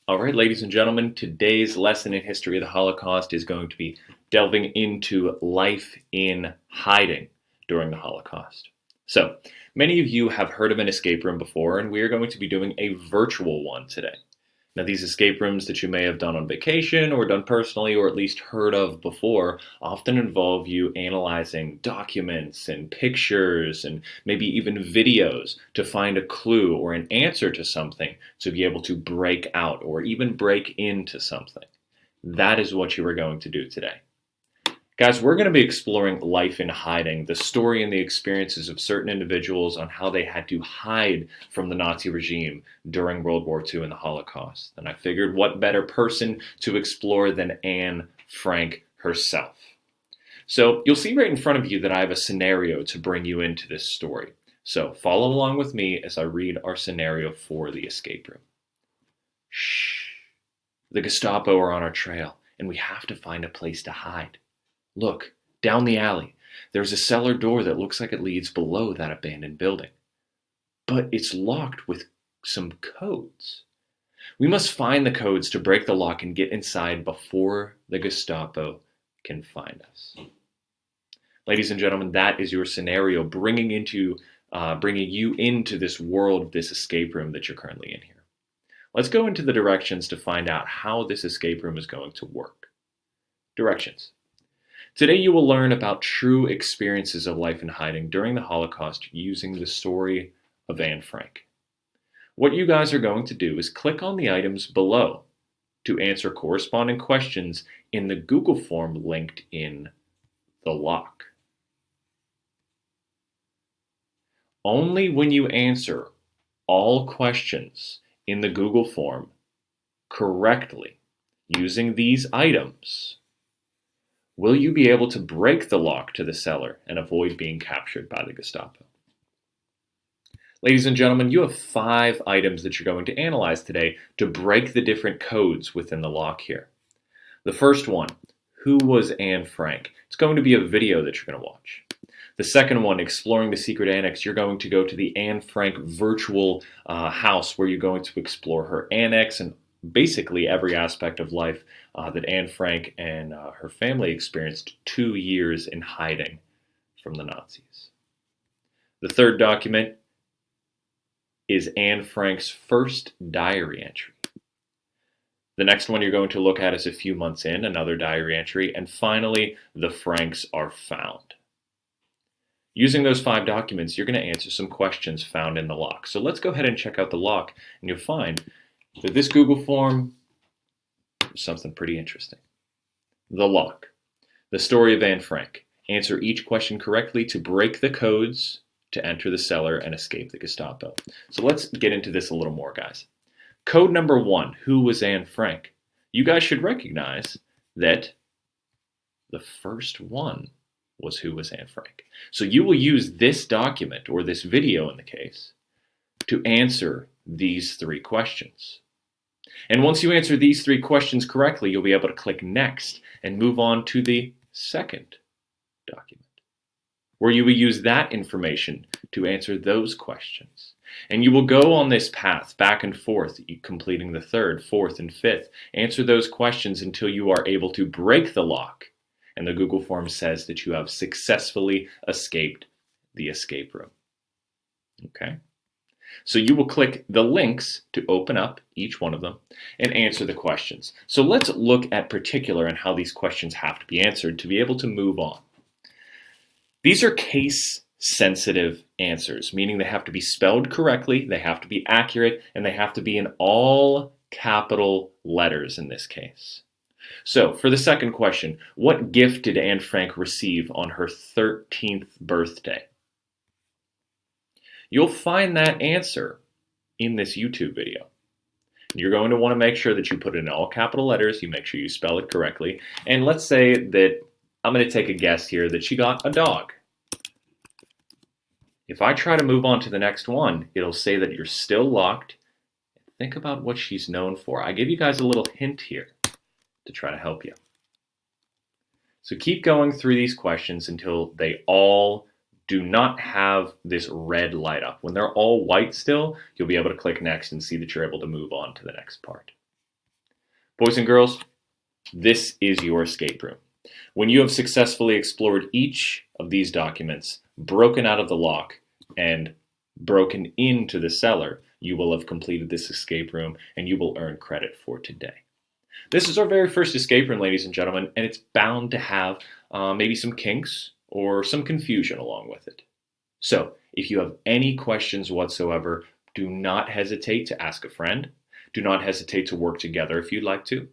All right, ladies and gentlemen, today's lesson in history of the Holocaust is going to be delving into life in hiding during the Holocaust. So, many of you have heard of an escape room before, and we are going to be doing a virtual one today. Now, these escape rooms that you may have done on vacation or done personally or at least heard of before often involve you analyzing documents and pictures and maybe even videos to find a clue or an answer to something to be able to break out or even break into something. That is what you are going to do today. Guys, we're going to be exploring life in hiding, the story and the experiences of certain individuals on how they had to hide from the Nazi regime during World War II and the Holocaust. And I figured what better person to explore than Anne Frank herself. So you'll see right in front of you that I have a scenario to bring you into this story. So follow along with me as I read our scenario for the escape room. Shh. The Gestapo are on our trail, and we have to find a place to hide. Look, down the alley, there's a cellar door that looks like it leads below that abandoned building. But it's locked with some codes. We must find the codes to break the lock and get inside before the Gestapo can find us. Ladies and gentlemen, that is your scenario, bringing you into this world, this escape room that you're currently in here. Let's go into the directions to find out how this escape room is going to work. Directions. Today you will learn about true experiences of life in hiding during the Holocaust using the story of Anne Frank. What you guys are going to do is click on the items below to answer corresponding questions in the Google form linked in the lock. Only when you answer all questions in the Google form correctly using these items will you be able to break the lock to the cellar and avoid being captured by the Gestapo. Ladies and gentlemen, you have 5 items that you're going to analyze today to break the different codes within the lock here. The first one, who was Anne Frank? It's going to be a video that you're going to watch. The second one, exploring the secret annex, you're going to go to the Anne Frank virtual house where you're going to explore her annex and basically every aspect of life that Anne Frank and her family experienced 2 years in hiding from the Nazis. The third document is Anne Frank's first diary entry. The next one you're going to look at is a few months in, another diary entry, and finally, the Franks are found. Using those 5 documents, you're going to answer some questions found in the lock. So let's go ahead and check out the lock, and you'll find that this Google form is something pretty interesting. The lock. The story of Anne Frank. Answer each question correctly to break the codes to enter the cellar and escape the Gestapo. So let's get into this a little more, guys. Code number 1, who was Anne Frank? You guys should recognize that the first one was who was Anne Frank. So you will use this document, or this video in the case, to answer these 3 questions. And once you answer these 3 questions correctly, you'll be able to click Next and move on to the second document, where you will use that information to answer those questions. And you will go on this path back and forth, completing the 3rd, 4th, and 5th. Answer those questions until you are able to break the lock. And the Google form says that you have successfully escaped the escape room. Okay? So you will click the links to open up each one of them and answer the questions. So let's look at particular and how these questions have to be answered to be able to move on. These are case-sensitive answers, meaning they have to be spelled correctly, they have to be accurate, and they have to be in all capital letters in this case. So, for the second question, what gift did Anne Frank receive on her 13th birthday? You'll find that answer in this YouTube video. You're going to want to make sure that you put it in all capital letters, you make sure you spell it correctly, and let's say that, I'm going to take a guess here, that she got a dog. If I try to move on to the next one, it'll say that you're still locked. Think about what she's known for. I give you guys a little hint here to try to help you. So keep going through these questions until they all do not have this red light up. When they're all white still, you'll be able to click Next and see that you're able to move on to the next part. Boys and girls, this is your escape room. When you have successfully explored each of these documents, broken out of the lock, and broken into the cellar, you will have completed this escape room and you will earn credit for today. This is our very first escape room, ladies and gentlemen, and it's bound to have maybe some kinks or some confusion along with it. So, if you have any questions whatsoever, do not hesitate to ask a friend. Do not hesitate to work together if you'd like to.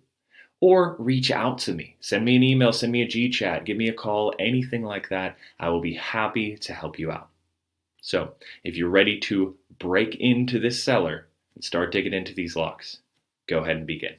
Or reach out to me. Send me an email, send me a G-chat, give me a call, anything like that. I will be happy to help you out. So, if you're ready to break into this cellar and start digging into these locks, go ahead and begin.